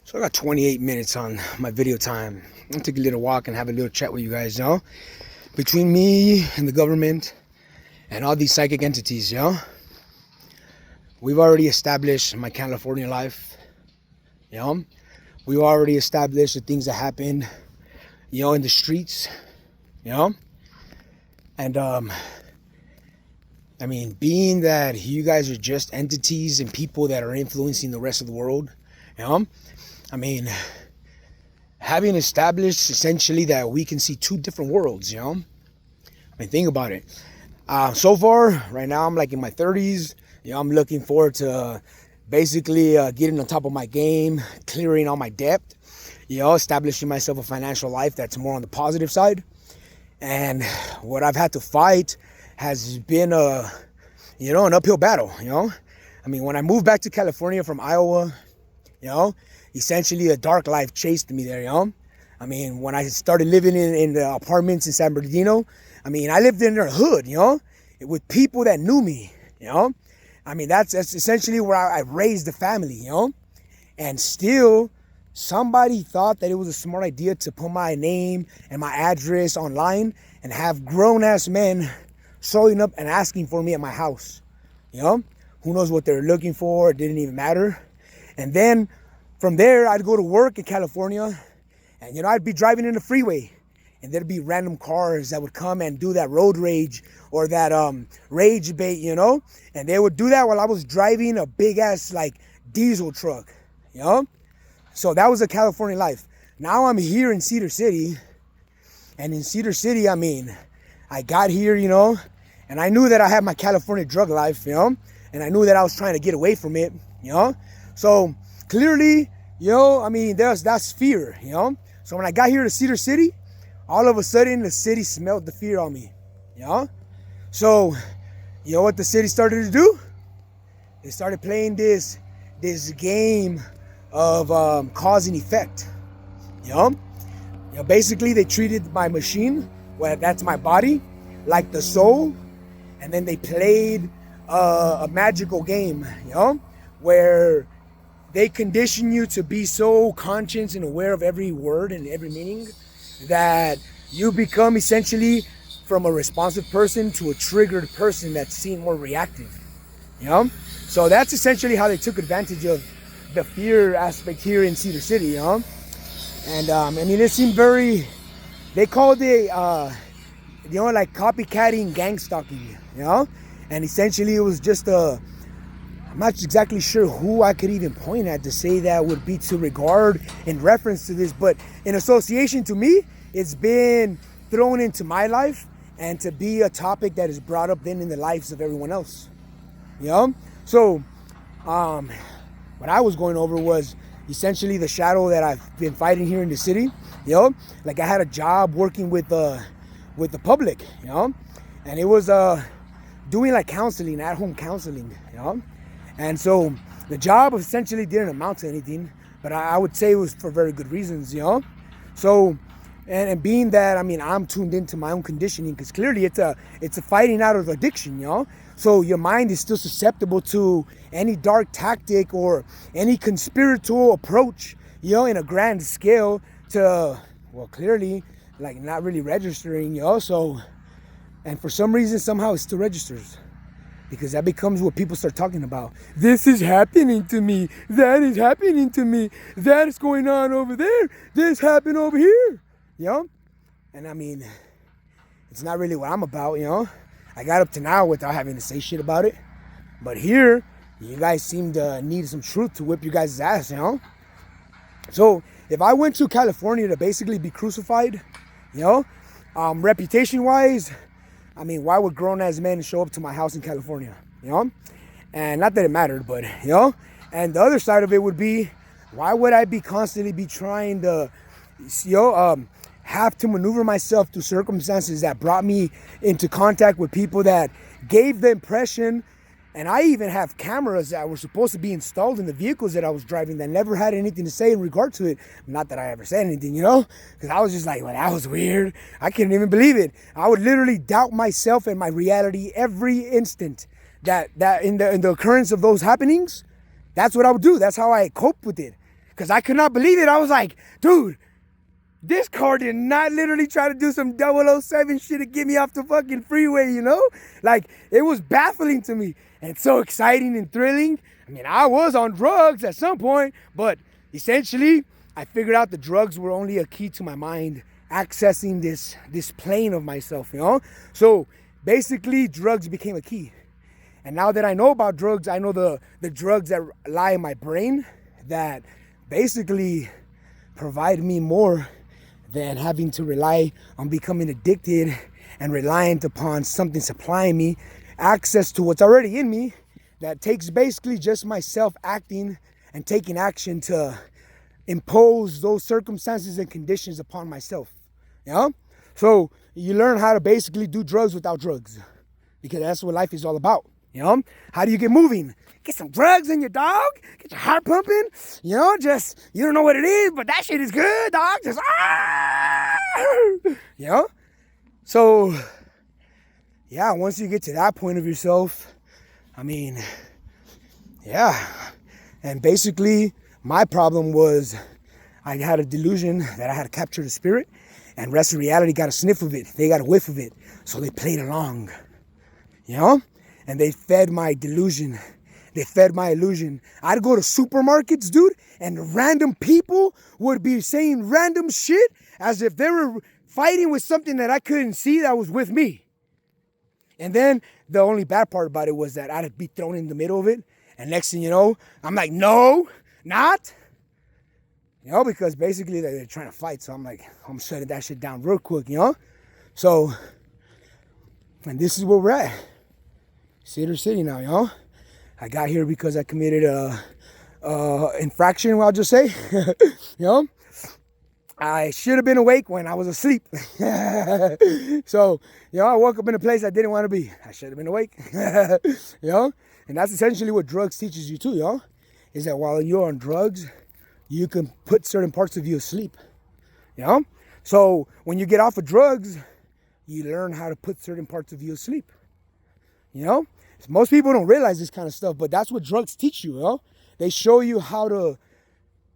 So I got 28 minutes on my video time. I'm gonna take a little walk and have a little chat with you guys, between me and the government and all these psychic entities, we've already established my California life, we've already established the things that happen, in the streets, and being that you guys are just entities and people that are influencing the rest of the world, having established essentially that we can see two different worlds, think about it. So far, right now, I'm like in my 30s. I'm looking forward to basically getting on top of my game, clearing all my debt, establishing myself a financial life that's more on the positive side. And what I've had to fight has been an uphill battle, when I moved back to California from Iowa, essentially a dark life chased me there, when I started living in the apartments in San Bernardino, I lived in their hood, with people that knew me, that's essentially where I raised the family, and still somebody thought that it was a smart idea to put my name and my address online and have grown-ass men showing up and asking for me at my house, who knows what they're looking for. It didn't even matter. And then from there, I'd go to work in California, and I'd be driving in the freeway, and there'd be random cars that would come and do that road rage or that rage bait, and they would do that while I was driving a big ass like diesel truck, So that was a California life. Now I'm here in Cedar City, and in Cedar City, I got here, and I knew that I had my California drug life, and I knew that I was trying to get away from it, So clearly, that's fear, So when I got here to Cedar City, all of a sudden the city smelled the fear on me, So, what the city started to do? They started playing this game of cause and effect, Basically they treated my machine, well, that's my body, like the soul, and then they played a magical game, where they condition you to be so conscious and aware of every word and every meaning that you become essentially from a responsive person to a triggered person that's seen more reactive, So that's essentially how they took advantage of the fear aspect here in Cedar City, And it seemed very, they called it, like copycatting, gang stalking, And essentially it was just I'm not exactly sure who I could even point at to say that would be to regard in reference to this, but in association to me, it's been thrown into my life and to be a topic that is brought up then in the lives of everyone else, So, what I was going over was essentially the shadow that I've been fighting here in the city, Like I had a job working with the public, and it was doing like counseling, at-home counseling, And so the job essentially didn't amount to anything, but I would say it was for very good reasons, So, and being that, I'm tuned into my own conditioning, because clearly it's a fighting out of addiction, So your mind is still susceptible to any dark tactic or any conspiratorial approach, in a grand scale to, well, clearly, like not really registering, So, and for some reason, somehow it still registers. Because that becomes what people start talking about. This is happening to me. That is happening to me. That is going on over there. This happened over here. And it's not really what I'm about, I got up to now without having to say shit about it. But here, you guys seem to need some truth to whip you guys' ass, So if I went to California to basically be crucified, reputation-wise, why would grown-ass men show up to my house in California, And not that it mattered, but, And the other side of it would be, why would I be constantly be trying to, have to maneuver myself through circumstances that brought me into contact with people that gave the impression, and I even have cameras that were supposed to be installed in the vehicles that I was driving that never had anything to say in regard to it. Not that I ever said anything, because I was just like, well, that was weird. I couldn't even believe it. I would literally doubt myself and my reality every instant that in the occurrence of those happenings. That's what I would do. That's how I cope with it. because I could not believe it. I was like, dude, this car did not literally try to do some 007 shit to get me off the fucking freeway, you know? Like, it was baffling to me and so exciting and thrilling. I mean, I was on drugs at some point, but essentially, I figured out the drugs were only a key to my mind accessing this plane of myself, you know? So basically, drugs became a key. And now that I know about drugs, I know the drugs that lie in my brain that basically provide me more than having to rely on becoming addicted and reliant upon something supplying me access to what's already in me, that takes basically just myself acting and taking action to impose those circumstances and conditions upon myself. You know? So you learn how to basically do drugs without drugs, because that's what life is all about. You know? How do you get moving? Get some drugs in your dog. Get your heart pumping. You know, just, you don't know what it is, but that shit is good, dog. Just, you know? So, yeah, once you get to that point of yourself, I mean, yeah. And basically, my problem was I had a delusion that I had to capture the spirit, and rest of reality got a sniff of it. They got a whiff of it. So they played along, you know? And they fed my delusion. They fed my illusion. I'd go to supermarkets, dude, and random people would be saying random shit as if they were fighting with something that I couldn't see that was with me. And then the only bad part about it was that I'd be thrown in the middle of it. And next thing you know, I'm like, no, not. You know, because basically they're trying to fight. So I'm like, I'm shutting that shit down real quick, you know? So, and this is where we're at. Cedar City now, you know? I got here because I committed a infraction, I'll just say. You know? I should have been awake when I was asleep. So, you know, I woke up in a place I didn't want to be. I should have been awake. You know? And that's essentially what drugs teaches you too, you know? Is that while you're on drugs, you can put certain parts of you asleep. You know? So when you get off of drugs, you learn how to put certain parts of you asleep. You know? Most people don't realize this kind of stuff, but that's what drugs teach you, you know? They show you how to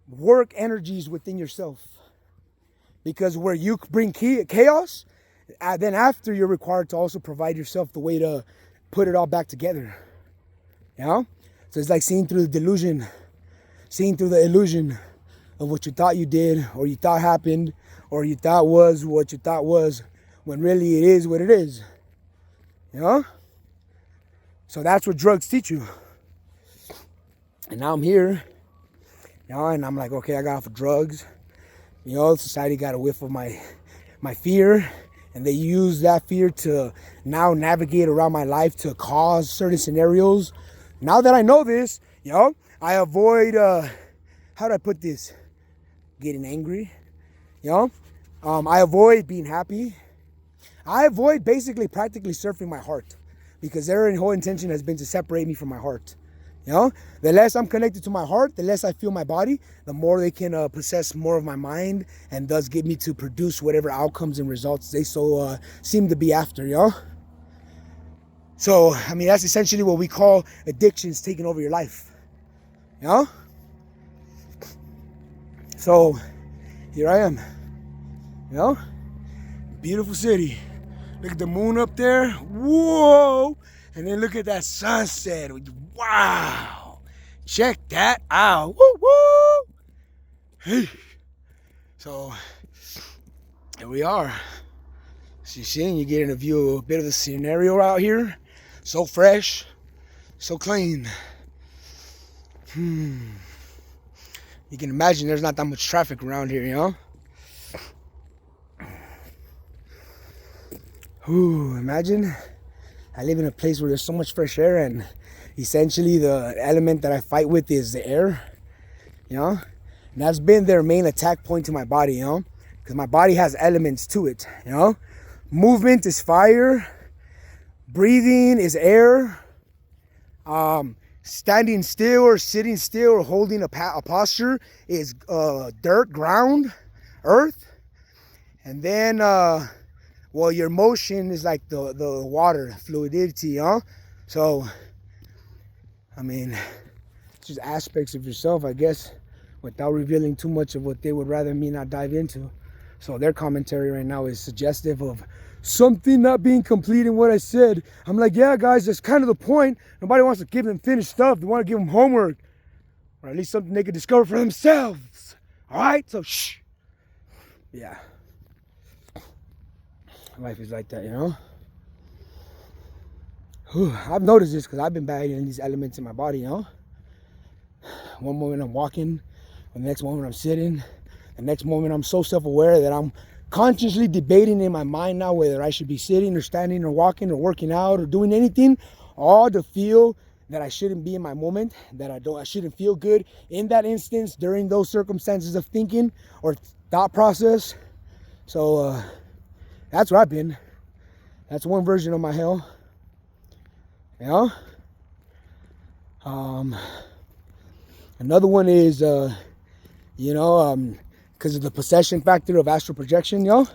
work energies within yourself. Because where you bring chaos, then after you're required to also provide yourself the way to put it all back together. You know? So it's like seeing through the delusion, seeing through the illusion of what you thought you did, or you thought happened, or you thought was what you thought was, when really it is what it is. You know? So that's what drugs teach you. And now I'm here, you know, and I'm like, okay, I got off of drugs. You know, society got a whiff of my fear, and they use that fear to now navigate around my life to cause certain scenarios. Now that I know this, you know, I avoid, how do I put this? Getting angry, you know? I avoid being happy. I avoid basically practically surfing my heart, because their whole intention has been to separate me from my heart. You know, the less I'm connected to my heart, the less I feel my body, the more they can possess more of my mind, and thus get me to produce whatever outcomes and results they so seem to be after, you know? So, I mean, that's essentially what we call addictions taking over your life, you know? So, here I am, you know? Beautiful city. Look at the moon up there. Whoa! And then look at that sunset. Wow! Check that out. Woo woo! Hey. So here we are. So you're seeing, you're getting a view of a bit of the scenario out here. So fresh, so clean. You can imagine there's not that much traffic around here, you know? Ooh, imagine I live in a place where there's so much fresh air, and essentially the element that I fight with is the air, you know? And that's been their main attack point to my body, you know? Because my body has elements to it, you know? Movement is fire. Breathing is air. Standing still or sitting still or holding a posture is dirt, ground, earth. And then... well, your motion is like the water, fluidity, huh? So, I mean, it's just aspects of yourself, I guess, without revealing too much of what they would rather me not dive into. So their commentary right now is suggestive of something not being complete in what I said. I'm like, yeah, guys, that's kind of the point. Nobody wants to give them finished stuff. They want to give them homework, or at least something they could discover for themselves. All right, so shh. Yeah, life is like that, you know. I've noticed this because I've been battling these elements in my body, you know. One moment I'm walking, the next moment I'm sitting, the next moment I'm so self-aware that I'm consciously debating in my mind now whether I should be sitting or standing or walking or working out or doing anything, all to feel that I shouldn't be in my moment, that I shouldn't feel good in that instance during those circumstances of thinking or thought process. So that's where I've been. That's one version of my hell. You know? Another one is, because of the possession factor of astral projection, you know,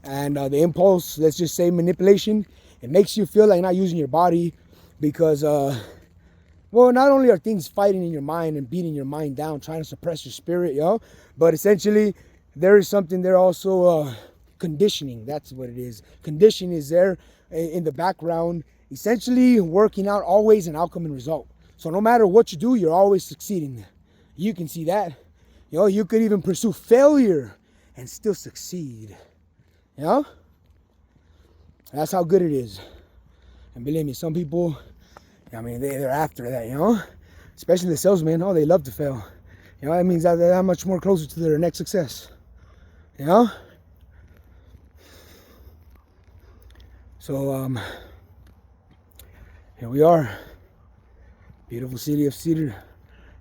and the impulse, let's just say manipulation. It makes you feel like not using your body because, well, not only are things fighting in your mind and beating your mind down, trying to suppress your spirit, you know, but essentially there is something there also, conditioning. That's what it is. Conditioning is there in the background, essentially working out always an outcome and result. So no matter what you do, you're always succeeding. You can see that. You know, you could even pursue failure and still succeed. You know? That's how good it is. And believe me, some people, I mean, they're after that, you know? Especially the salesmen. Oh, they love to fail. You know, that means that they're that much more closer to their next success. You know? So, here we are. Beautiful city of Cedar.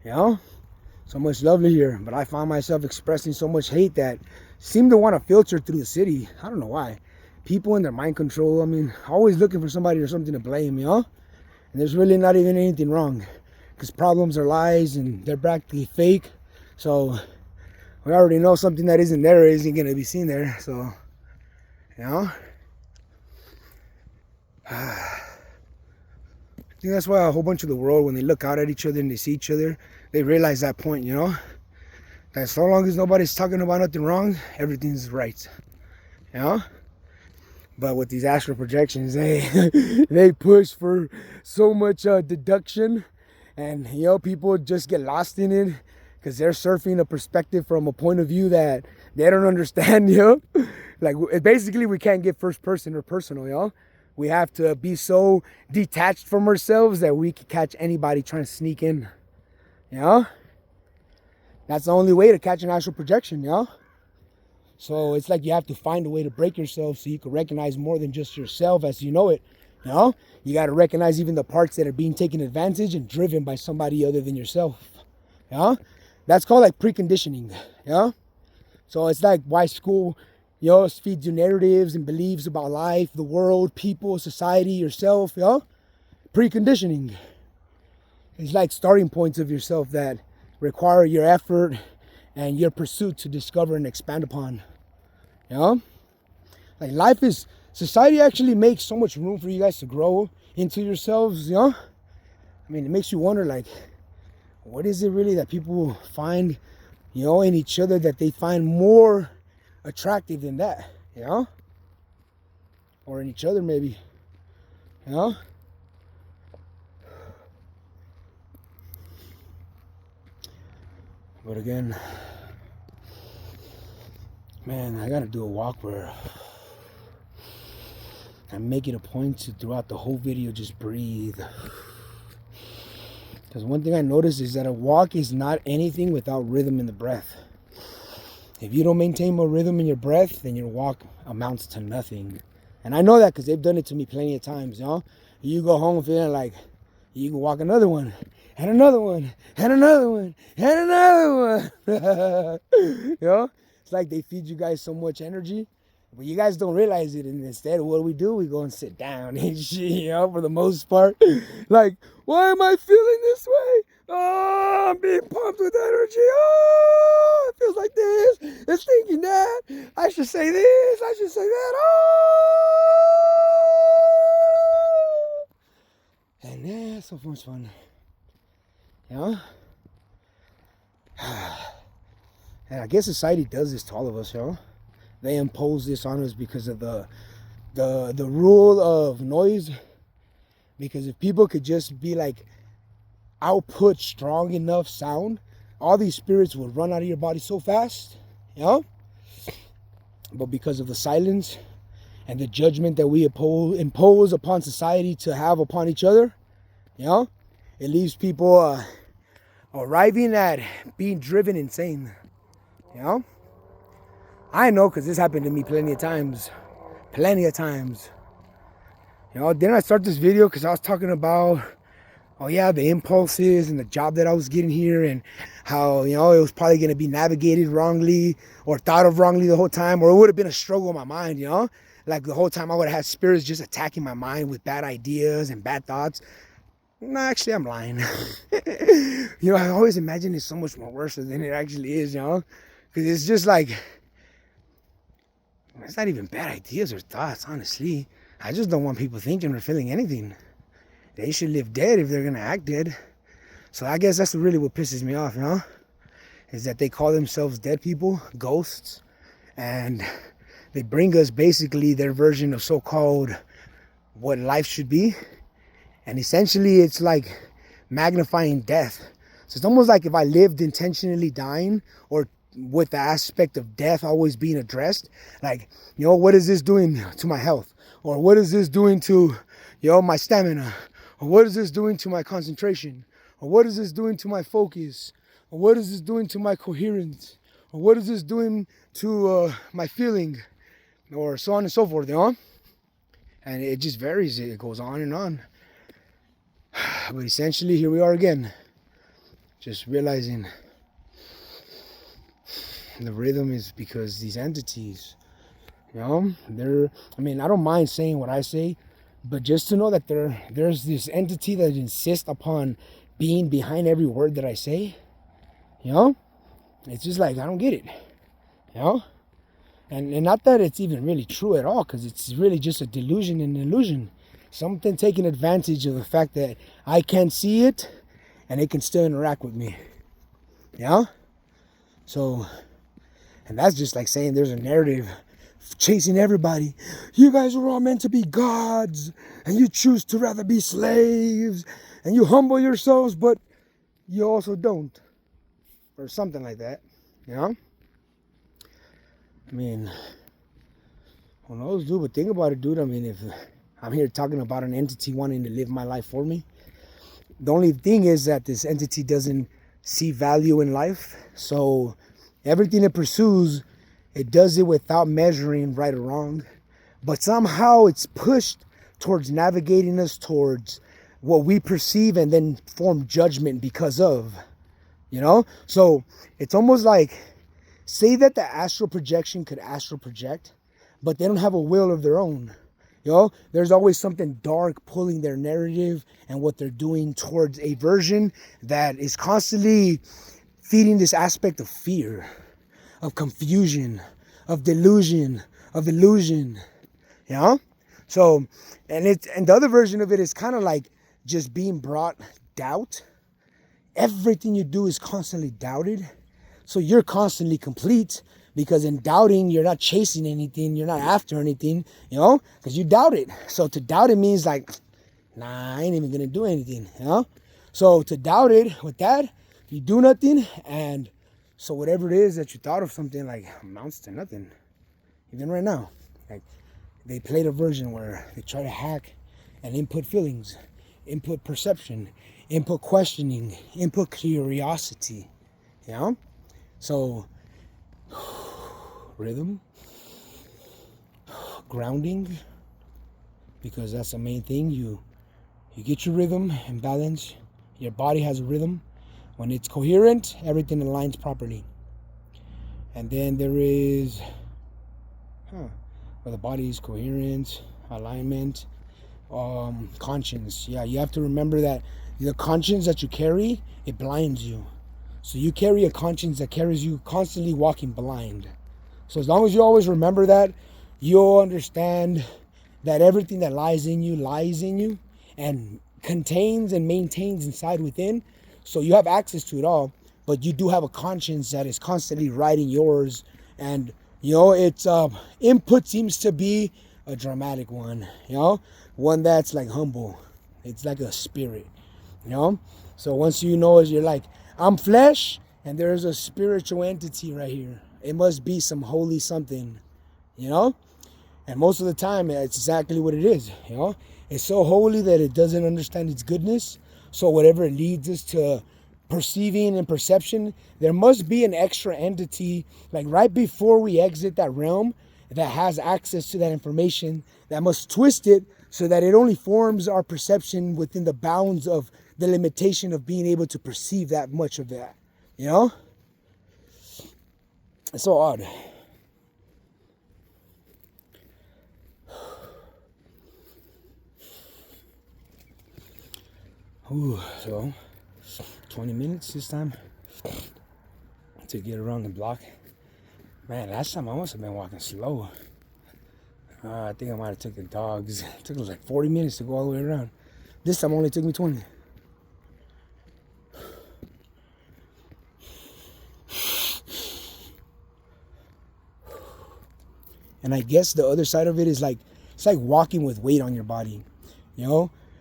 You know? So much lovely here. But I find myself expressing so much hate that seem to want to filter through the city. I don't know why. People in their mind control. I mean, always looking for somebody or something to blame, you know? And there's really not even anything wrong. Because problems are lies and they're practically fake. So, we already know something that isn't there isn't going to be seen there. So, you know? I think that's why a whole bunch of the world, when they look out at each other and they see each other, they realize that point, you know? That so long as nobody's talking about nothing wrong, everything's right. You know? But with these astral projections, they push for so much deduction. And, you know, people just get lost in it because they're surfing a perspective from a point of view that they don't understand, you know? Like, basically, we can't get first person or personal, you know? We have to be so detached from ourselves that we can catch anybody trying to sneak in. You know? That's the only way to catch an astral projection, you know? So it's like you have to find a way to break yourself so you can recognize more than just yourself as you know it. You know? You got to recognize even the parts that are being taken advantage and driven by somebody other than yourself. You know? That's called like preconditioning. You know? So it's like why school, you know, feeds you narratives and beliefs about life, the world, people, society, yourself, you know? Preconditioning. It's like starting points of yourself that require your effort and your pursuit to discover and expand upon. You know? Like life is, society actually makes so much room for you guys to grow into yourselves, you know? I mean, it makes you wonder, like, what is it really that people find, you know, in each other that they find more attractive than that, you know? Or in each other, maybe, you know? But again, man, I gotta do a walk where I make it a point to throughout the whole video just breathe. Because one thing I noticed is that a walk is not anything without rhythm in the breath. If you don't maintain a rhythm in your breath, then your walk amounts to nothing. And I know that because they've done it to me plenty of times, you know? You go home feeling like you can walk another one, and another one, and another one, and another one. You know? It's like they feed you guys so much energy, but you guys don't realize it. And instead, what do? We go and sit down and shit, you know, for the most part. Like, why am I feeling this way? Oh, I'm being pumped with energy. Oh, it feels like this. It's thinking that. I should say this. I should say that. Oh. And yeah, so much fun. You know? And I guess society does this to all of us, yo. They impose this on us because of the rule of noise. Because if people could just be like output strong enough sound, all these spirits would run out of your body so fast, you know? But because of the silence and the judgment that we impose upon society to have upon each other, you know, it leaves people arriving at being driven insane, you know? I know, because this happened to me plenty of times. You know, didn't I start this video because I was talking about, oh yeah, the impulses and the job that I was getting here, and how, you know, it was probably going to be navigated wrongly or thought of wrongly the whole time, or it would have been a struggle in my mind, you know? Like the whole time I would have had spirits just attacking my mind with bad ideas and bad thoughts. No, actually, I'm lying. You know, I always imagine it's so much more worse than it actually is, you know? Because it's just like, it's not even bad ideas or thoughts, honestly. I just don't want people thinking or feeling anything. They should live dead if they're going to act dead. So I guess that's really what pisses me off, you know? Is that they call themselves dead people, ghosts. And they bring us basically their version of so-called what life should be. And essentially it's like magnifying death. So it's almost like if I lived intentionally dying, or with the aspect of death always being addressed, like, you know, what is this doing to my health? Or what is this doing to, you know, my stamina? Or what is this doing to my concentration? Or what is this doing to my focus? Or what is this doing to my coherence? Or what is this doing to my feeling? Or so on and so forth, you know? And it just varies. It goes on and on. But essentially, here we are again. Just realizing the rhythm is because these entities, you know, I don't mind saying what I say, but just to know that there's this entity that insists upon being behind every word that I say, you know, it's just like, I don't get it, you know, and not that it's even really true at all, because it's really just a delusion and illusion, something taking advantage of the fact that I can't see it, and it can still interact with me, you know, so. And that's just like saying there's a narrative chasing everybody. You guys are all meant to be gods, and you choose to rather be slaves, and you humble yourselves, but you also don't. Or something like that, you know? I mean, who knows, dude? But think about it, dude. I mean, if I'm here talking about an entity wanting to live my life for me, the only thing is that this entity doesn't see value in life, so everything it pursues, it does it without measuring right or wrong. But somehow it's pushed towards navigating us towards what we perceive and then form judgment because of, you know? So it's almost like, say that the astral projection could astral project, but they don't have a will of their own. You know, there's always something dark pulling their narrative and what they're doing towards a version that is constantly feeding this aspect of fear, of confusion, of delusion, of illusion, you know? So, and the other version of it is kind of like just being brought doubt. Everything you do is constantly doubted. So you're constantly complete, because in doubting, you're not chasing anything, you're not after anything, you know? Because you doubt it. So to doubt it means like, nah, I ain't even gonna do anything, you know? So to doubt it, with that, you do nothing, and so whatever it is that you thought of something, like, amounts to nothing. Even right now, like, they played a version where they try to hack and input feelings, input perception, input questioning, input curiosity, you know? So, rhythm, grounding, because that's the main thing. You get your rhythm and balance. Your body has a rhythm. When it's coherent, everything aligns properly. And then there is, where the body is coherent, alignment, conscience. Yeah, you have to remember that the conscience that you carry, it blinds you. So you carry a conscience that carries you constantly walking blind. So as long as you always remember that, you'll understand that everything that lies in you and contains and maintains inside within. So you have access to it all. but you do have a conscience that is constantly writing yours. And its input seems to be a dramatic one, one that's like humble. It's like a spirit, so once you're like, I'm flesh and there's a spiritual entity right here. It must be some holy something, and most of the time it's exactly what it is. It's so holy that it doesn't understand its goodness. So whatever it leads us to perceiving and perception, there must be an extra entity, like right before we exit that realm, that has access to that information, that must twist it so that it only forms our perception within the bounds of the limitation of being able to perceive that much of that. It's so odd. Ooh, so 20 minutes this time to get around the block. Man, last time I must have been walking slow. I think I might have took the dogs. It took us like 40 minutes to go all the way around. This time only took me 20. And I guess the other side of it is like, it's like walking with weight on your body.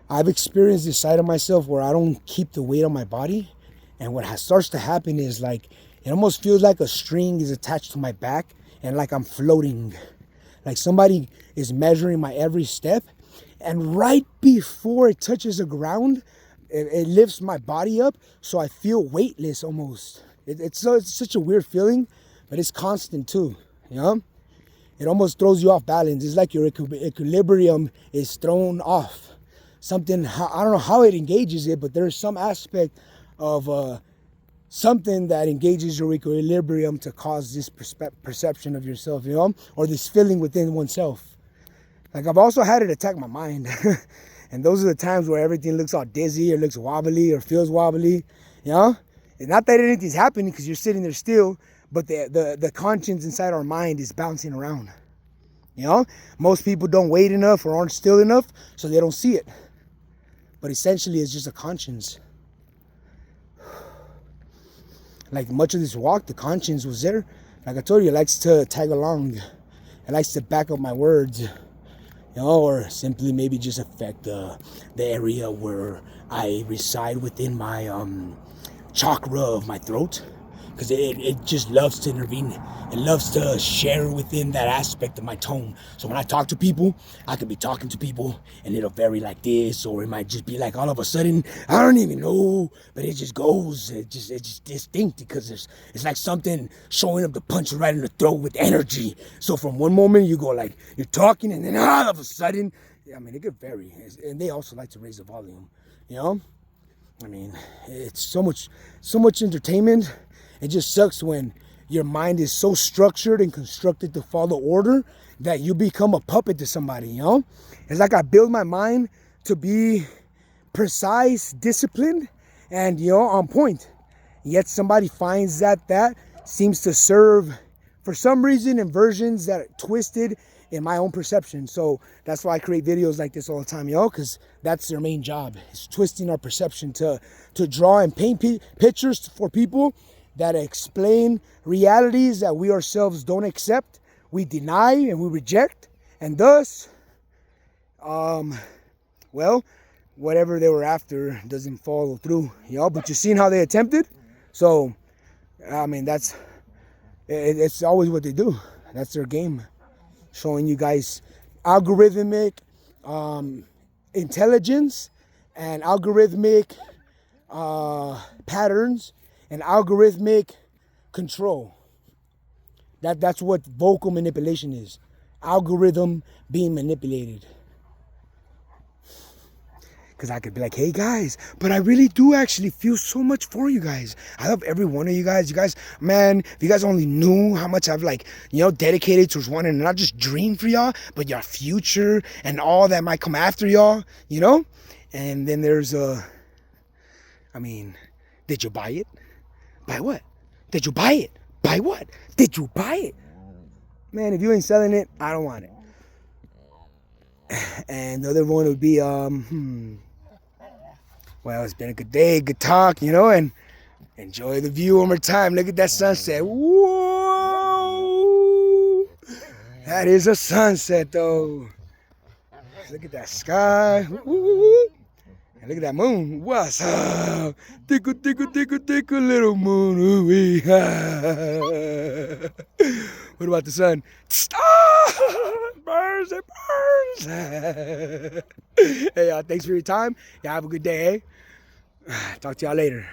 I've experienced this side of myself where I don't keep the weight on my body. And what starts to happen is like, it almost feels like a string is attached to my back and like I'm floating. Like somebody is measuring my every step. And right before it touches the ground, it lifts my body up. So I feel weightless almost. It's such a weird feeling, but it's constant too. It almost throws you off balance. It's like your equilibrium is thrown off. Something, I don't know how it engages it, but there's some aspect of something that engages your equilibrium to cause this perception of yourself, or this feeling within oneself. Like I've also had it attack my mind. And those are the times where everything looks all dizzy or looks wobbly or feels wobbly, It's not that anything's happening because you're sitting there still, but the conscience inside our mind is bouncing around. Most people don't wait enough or aren't still enough, so they don't see it. But essentially, it's just a conscience. Like much of this walk, the conscience was there. Like I told you, it likes to tag along. It likes to back up my words. Or simply maybe just affect the area where I reside within my chakra of my throat. Because it just loves to intervene. It loves to share within that aspect of my tone. So when I talk to people, I could be talking to people and it'll vary like this, or it might just be like all of a sudden, I don't even know, but it just goes. It's just distinct because it's like something showing up to punch you right in the throat with energy. So from one moment you go like, you're talking and then all of a sudden, it could vary. And they also like to raise the volume, it's so much entertainment. It just sucks when your mind is so structured and constructed to follow order that you become a puppet to somebody, It's like I build my mind to be precise, disciplined, and, on point. Yet somebody finds that seems to serve, for some reason, in versions that are twisted in my own perception. So that's why I create videos like this all the time, because that's their main job. It's twisting our perception to draw and paint pictures for people that explain realities that we ourselves don't accept, we deny, and we reject. And thus, whatever they were after doesn't follow through, But you've seen how they attempted? So, it's always what they do. That's their game. Showing you guys algorithmic intelligence and algorithmic patterns and algorithmic control. That's what vocal manipulation is. Algorithm being manipulated. Because I could be like, hey guys, but I really do actually feel so much for you guys. I love every one of you guys. You guys, man, if you guys only knew how much I've dedicated towards one and not just dream for y'all, but your future and all that might come after y'all, And then there's did you buy it? Buy what? Did you buy it? Buy what? Did you buy it? Man, if you ain't selling it, I don't want it. And the other one would be, well, it's been a good day, good talk, and Enjoy the view one more time. Look at that sunset. Whoa! That is a sunset, though. Look at that sky. Woo. And look at that moon. What's up? Tickle, tickle, tickle, tickle, little moon. Ooh-wee. What about the sun? Burns, it burns. Hey, y'all, thanks for your time. Y'all have a good day, eh? Talk to y'all later.